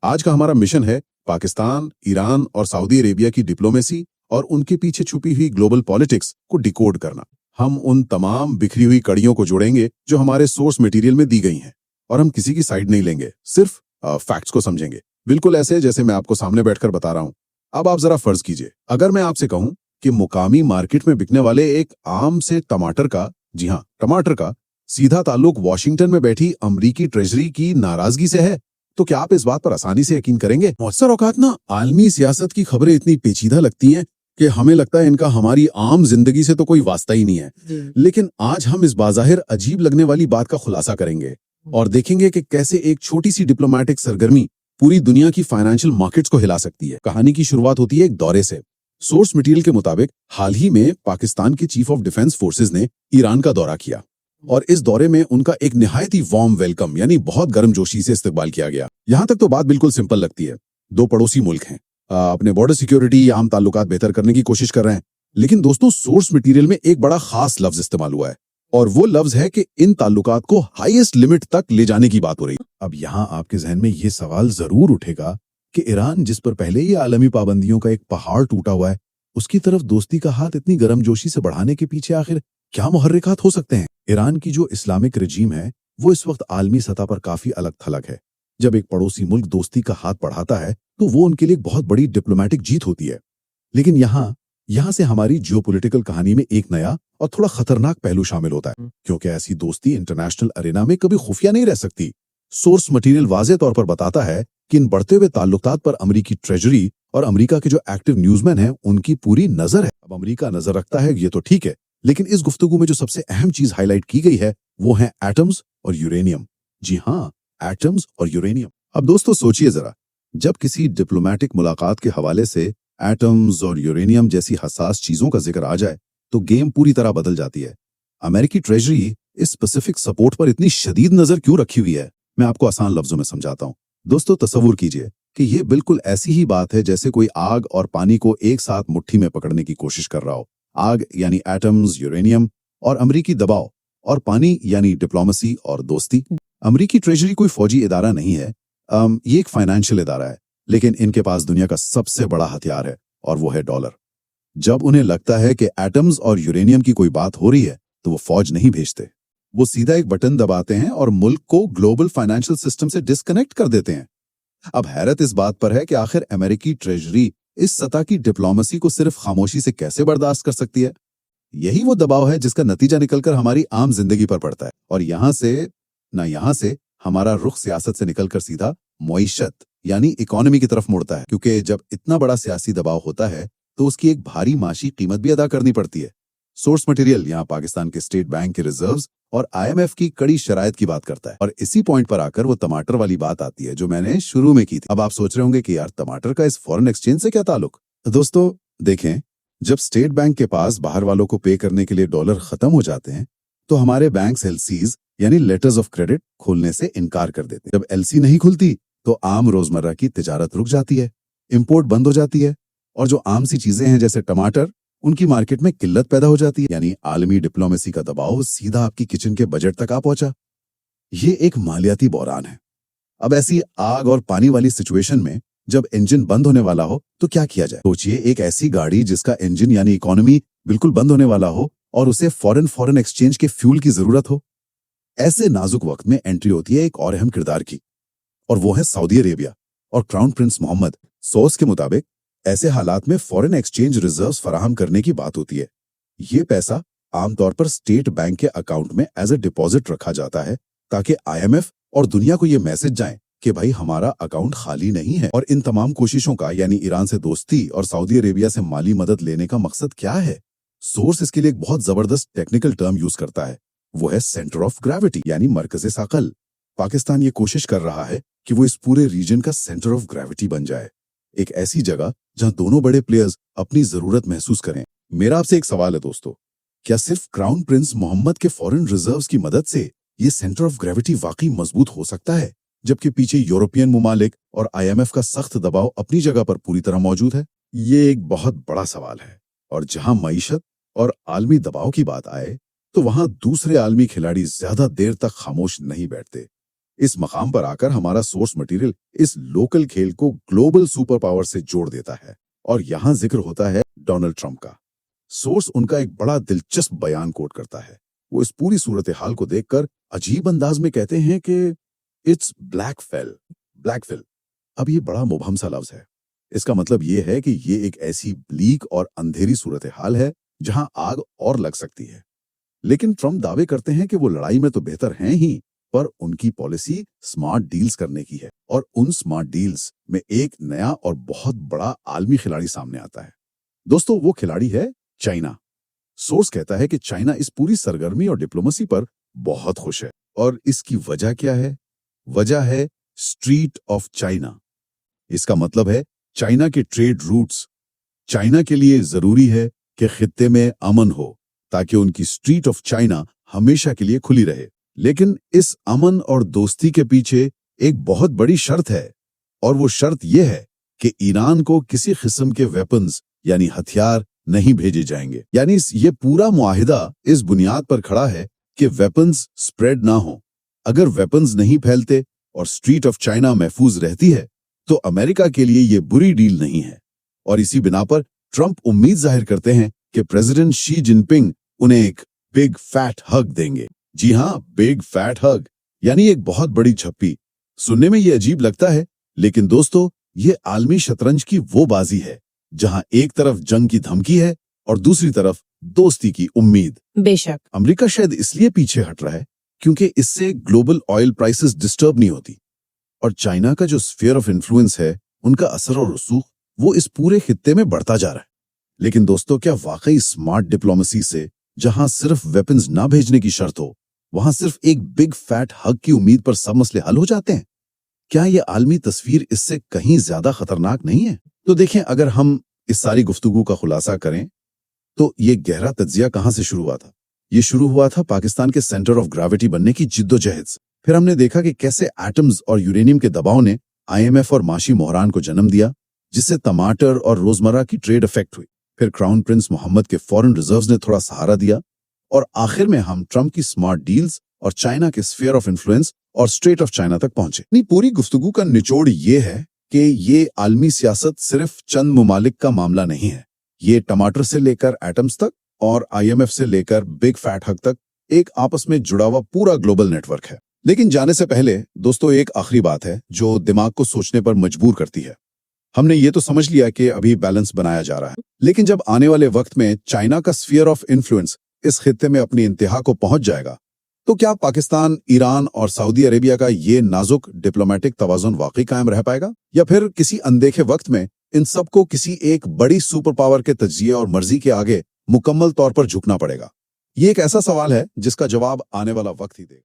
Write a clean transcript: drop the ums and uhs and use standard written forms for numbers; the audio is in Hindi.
आज का हमारा मिशन है पाकिस्तान, ईरान और सऊदी अरेबिया की डिप्लोमेसी और उनके पीछे छुपी हुई ग्लोबल पॉलिटिक्स को डिकोड करना। हम उन तमाम बिखरी हुई कड़ियों को जोड़ेंगे जो हमारे सोर्स मटेरियल में दी गई हैं, और हम किसी की साइड नहीं लेंगे, सिर्फ फैक्ट्स को समझेंगे, बिल्कुल ऐसे जैसे मैं आपको सामने बैठकर बता रहा हूं। अब आप जरा फर्ज कीजिए, अगर मैं आपसे कहूं कि मुकामी मार्केट में बिकने वाले एक आम से टमाटर का, जी हाँ टमाटर का, सीधा ताल्लुक वॉशिंगटन में बैठी अमरीकी ट्रेजरी की नाराजगी से है, तो क्या आप इस बात पर आसानी से यकीन करेंगे? मौसर औकात ना आलमी सियासत की खबरें इतनी पेचीदा लगती हैं कि हमें लगता है इनका हमारी आम जिंदगी से तो कोई वास्ता ही नहीं है। लेकिन आज हम इस बाज़ाहिर अजीब लगने वाली बात का खुलासा करेंगे और देखेंगे कि कैसे एक छोटी सी डिप्लोमेटिक सरगर्मी पूरी दुनिया की फाइनेंशियल मार्केट्स को हिला सकती है। कहानी की शुरुआत होती है एक दौरे से। सोर्स मटेरियल के मुताबिक हाल ही में पाकिस्तान के चीफ ऑफ डिफेंस फोर्सेज ने ईरान का दौरा किया और इस दौरे में उनका एक निहायत ही वार्म वेलकम यानी बहुत गर्मजोशी से इस्तकबाल किया गया। यहाँ तक तो बात बिल्कुल सिंपल लगती है। दो पड़ोसी मुल्क हैं, अपने बॉर्डर सिक्योरिटी या आम ताल्लुकात बेहतर करने की कोशिश कर रहे हैं। लेकिन दोस्तों, सोर्स मटेरियल में एक बड़ा खास लफ्ज इस्तेमाल हुआ है और वो लफ्ज है कि इन ताल्लुकात को हाईएस्ट लिमिट तक ले जाने की बात हो रही है। अब यहाँ आपके जहन में ये सवाल जरूर उठेगा कि ईरान, जिस पर पहले ही आलमी पाबंदियों का एक पहाड़ टूटा हुआ है, उसकी तरफ दोस्ती का हाथ इतनी गर्मजोशी से बढ़ाने के पीछे आखिर क्या मुहर्रिकात हो सकते हैं? ईरान की जो इस्लामिक रजीम है वो इस वक्त आलमी सतह पर काफी अलग थलग है। जब एक पड़ोसी मुल्क दोस्ती का हाथ बढ़ाता है तो वो उनके लिए एक बहुत बड़ी डिप्लोमेटिक जीत होती है। लेकिन यहाँ से हमारी जियोपॉलिटिकल कहानी में एक नया और थोड़ा खतरनाक पहलू शामिल होता है, क्योंकि ऐसी दोस्ती इंटरनेशनल अरेना में कभी खुफिया नहीं रह सकती। सोर्स मटेरियल वाज़े तौर पर बताता है कि इन बढ़ते हुए ताल्लुकात पर अमेरिकी ट्रेजरी और अमेरिका के जो एक्टिव न्यूज़मैन हैं उनकी पूरी नजर है। अब अमेरिका नजर रखता है ये तो ठीक है, लेकिन इस गुफ्तगू में जो सबसे अहम चीज हाईलाइट की गई है वो है एटम्स और यूरेनियम। जी हाँ, एटम्स और यूरेनियम। अब दोस्तों सोचिए जरा, जब किसी डिप्लोमेटिक मुलाकात के हवाले से एटम्स और यूरेनियम जैसी हसास चीजों का जिक्र आ जाए तो गेम पूरी तरह बदल जाती है। अमेरिकी ट्रेजरी इस स्पेसिफिक सपोर्ट पर इतनी शदीद नजर क्यों रखी हुई है, मैं आपको आसान लफ्जों में समझाता हूँ। दोस्तों, तसव्वुर कीजिए कि ये बिल्कुल ऐसी ही बात है जैसे कोई आग और पानी को एक साथ मुट्ठी में पकड़ने की कोशिश कर रहा हो। आग यानी एटम्स, यूरेनियम, और अमेरिकी दबाव, और पानी यानी डिप्लोमेसी और दोस्ती। अमेरिकी ट्रेजरी कोई फौजी इदारा नहीं है, ये एक फाइनेंशियल इदारा है, लेकिन इनके पास दुनिया का सबसे बड़ा हथियार है और वो है डॉलर। जब उन्हें लगता है कि एटम्स और यूरेनियम की कोई बात हो रही है तो वो फौज नहीं भेजते, वो सीधा एक बटन दबाते हैं और मुल्क को ग्लोबल फाइनेंशियल सिस्टम से डिस्कनेक्ट कर देते हैं। अब हैरत इस बात पर है कि आखिर अमेरिकी ट्रेजरी इस सतह की डिप्लोमेसी को सिर्फ खामोशी से कैसे बर्दाश्त कर सकती है। यही वो दबाव है जिसका नतीजा निकलकर हमारी आम जिंदगी पर पड़ता है, और यहाँ से हमारा रुख सियासत से निकलकर सीधा मईशत यानी इकोनॉमी की तरफ मुड़ता है, क्योंकि जब इतना बड़ा सियासी दबाव होता है तो उसकी एक भारी माशी कीमत भी अदा करनी पड़ती है। सोर्स मटेरियल यहाँ पाकिस्तान के स्टेट बैंक के रिजर्व्स और IMF की कड़ी शराइत की बात करता है, और इसी पॉइंट पर आकर वो टमाटर वाली बात आती है जो मैंने शुरू में की थी। अब आप सोच रहे होंगे कि यार टमाटर का इस फॉरेन एक्सचेंज से क्या ताल्लुक? दोस्तों देखें, जब स्टेट बैंक के पास बाहर वालों को पे करने के लिए डॉलर खत्म हो जाते हैं तो हमारे बैंक्स LCs यानी लेटर्स ऑफ क्रेडिट खोलने से इनकार कर देते हैं। जब LC नहीं खुलती तो आम रोजमर्रा की तिजारत रुक जाती है, इंपोर्ट बंद हो जाती है, और जो आम सी चीजें हैं जैसे टमाटर, उनकी मार्केट में किल्लत पैदा हो जाती है। यानी आलमी डिप्लोमेसी का दबाव सीधा आपकी किचन के बजट तक आ पहुंचा। ये एक मालियाती बहरान है। अब ऐसी आग और पानी वाली सिचुएशन में जब इंजन बंद होने वाला हो तो क्या किया जाए? सोचिए, एक ऐसी गाड़ी जिसका इंजन यानी इकोनॉमी बिल्कुल बंद होने वाला हो और उसे फॉरेन एक्सचेंज के फ्यूल की जरूरत हो। ऐसे नाजुक वक्त में एंट्री होती है एक और अहम किरदार की, और वो है सऊदी अरेबिया और क्राउन प्रिंस मोहम्मद। सोर्स के मुताबिक ऐसे हालात में फॉरेन एक्सचेंज रिजर्व्स फराहम करने की बात होती है। ये पैसा आमतौर पर स्टेट बैंक के अकाउंट में एज ए डिपॉजिट रखा जाता है ताकि IMF और दुनिया को ये मैसेज जाए कि भाई हमारा अकाउंट खाली नहीं है। और इन तमाम कोशिशों का यानी ईरान से दोस्ती और सऊदी अरेबिया से माली मदद लेने का मकसद क्या है? सोर्स इसके लिए एक बहुत जबरदस्त टेक्निकल टर्म यूज करता है, वो है सेंटर ऑफ ग्रेविटी यानी मरकज़े साक़ल। पाकिस्तान ये कोशिश कर रहा है कि वो इस पूरे रीजन का सेंटर ऑफ ग्रेविटी बन जाए, एक ऐसी जगह जहां दोनों बड़े प्लेयर्स अपनी जरूरत महसूस करें। मेरा आपसे एक सवाल है दोस्तों, क्या सिर्फ क्राउन प्रिंस मोहम्मद के फॉरेन रिजर्व्स की मदद से ये सेंटर ऑफ ग्रेविटी वाकई मजबूत हो सकता है, जबकि पीछे यूरोपियन मुमालिक और IMF का सख्त दबाव अपनी जगह पर पूरी तरह मौजूद है? ये एक बहुत बड़ा सवाल है, और जहां मईशत और आलमी दबाव की बात आए तो वहां दूसरे आलमी खिलाड़ी ज्यादा देर तक खामोश नहीं बैठते। इस मकाम पर आकर हमारा सोर्स मटेरियल इस लोकल खेल को ग्लोबल सुपर पावर से जोड़ देता है। और यहाँ जिक्र होता है डोनाल्ड ट्रंप का। सोर्स उनका एक बड़ा दिलचस्प बयान कोट करता है। वो इस पूरी सूरत हाल को देखकर अजीब अंदाज में कहते हैं कि इट्स ब्लैकफिल। अब ये बड़ा मुबहम सा लफ्ज है। इसका मतलब ये है कि ये एक ऐसी ब्लीक और अंधेरी सूरत हाल है जहां आग और लग सकती है। लेकिन ट्रंप दावे करते हैं कि वो लड़ाई में तो बेहतर हैं ही, पर उनकी पॉलिसी स्मार्ट डील्स करने की है। और उन स्मार्ट डील्स में एक नया और बहुत बड़ा आलमी खिलाड़ी सामने आता है। दोस्तों, वो खिलाड़ी है चाइना। सोर्स कहता है कि चाइना इस पूरी सरगर्मी और डिप्लोमेसी पर बहुत खुश है। और इसकी वजह क्या है? वजह है स्ट्रीट ऑफ चाइना। इसका मतलब है चाइना के ट्रेड रूट्स। चाइना के लिए जरूरी है कि खित्ते में अमन हो, ताकि उनकी स्ट्रीट ऑफ चाइना हमेशा के लिए खुली रहे। लेकिन इस अमन और दोस्ती के पीछे एक बहुत बड़ी शर्त है, और वो शर्त यह है कि ईरान को किसी किस्म के वेपन्स यानी हथियार नहीं भेजे जाएंगे। यानी ये पूरा मुआहिदा इस बुनियाद पर खड़ा है कि वेपन्स स्प्रेड ना हो। अगर वेपन्स नहीं फैलते और स्ट्रीट ऑफ चाइना महफूज रहती है तो अमेरिका के लिए ये बुरी डील नहीं है। और इसी बिना पर ट्रंप उम्मीद जाहिर करते हैं कि प्रेसिडेंट शी जिनपिंग उन्हें एक बिग फैट हग देंगे। जी हाँ, बिग फैट हग, यानी एक बहुत बड़ी झप्पी। सुनने में ये अजीब लगता है, लेकिन दोस्तों, ये आलमी शतरंज की वो बाजी है जहां एक तरफ जंग की धमकी है और दूसरी तरफ दोस्ती की उम्मीद। बेशक अमेरिका शायद इसलिए पीछे हट रहा है क्योंकि इससे ग्लोबल ऑयल प्राइसेस डिस्टर्ब नहीं होती, और चाइना का जो स्फीयर ऑफ इन्फ्लुएंस है, उनका असर और रसूख, वो इस पूरे खित्ते में बढ़ता जा रहा है। लेकिन दोस्तों, क्या वाकई स्मार्ट डिप्लोमेसी से, जहां सिर्फ वेपन्स ना भेजने की शर्त हो, वहां सिर्फ एक बिग फैट हग की उम्मीद पर सब मसले हल हो जाते हैं? क्या ये आलमी तस्वीर इससे कहीं ज्यादा खतरनाक नहीं है? तो देखें, अगर हम इस सारी गुफ्तगू का खुलासा करें तो ये गहरा तज्जिया कहां से शुरू हुआ था? ये शुरू हुआ था पाकिस्तान के सेंटर ऑफ ग्रेविटी बनने की जिद्दोजहद से। फिर हमने देखा कि कैसे एटम्स और यूरेनियम के दबाव ने IMF और माशी मोहरान को जन्म दिया, जिससे टमाटर और रोजमर्रा की ट्रेड इफेक्ट हुई। फिर क्राउन प्रिंस मोहम्मद के फॉरेन रिजर्व्स ने थोड़ा सहारा दिया, और आखिर में हम ट्रंप की स्मार्ट डील्स और चाइना के स्फीयर ऑफ इन्फ्लुएंस और स्ट्रेट ऑफ चाइना तक पहुंचे। पूरी गुफ्तगू का निचोड़ ये है कि ये आलमी सियासत सिर्फ चंद मुमालिक का मामला नहीं है। ये टमाटर से लेकर एटम्स तक और IMF से लेकर बिग फैट हग तक एक आपस में जुड़ा हुआ पूरा ग्लोबल नेटवर्क है। लेकिन जाने से पहले दोस्तों, एक आखिरी बात है जो दिमाग को सोचने पर मजबूर करती है। हमने ये तो समझ लिया कि अभी बैलेंस बनाया जा रहा है, लेकिन जब आने वाले वक्त में चाइना का स्फीयर ऑफ इन्फ्लुएंस इस खित्ते में अपनी इंतहा को पहुंच जाएगा, तो क्या पाकिस्तान, ईरान और सऊदी अरेबिया का ये नाजुक डिप्लोमेटिक तवाज़ुन वाकई कायम रह पाएगा, या फिर किसी अनदेखे वक्त में इन सबको किसी एक बड़ी सुपर पावर के तज्जिए और मर्जी के आगे मुकम्मल तौर पर झुकना पड़ेगा? ये एक ऐसा सवाल है जिसका जवाब आने वाला वक्त ही देगा।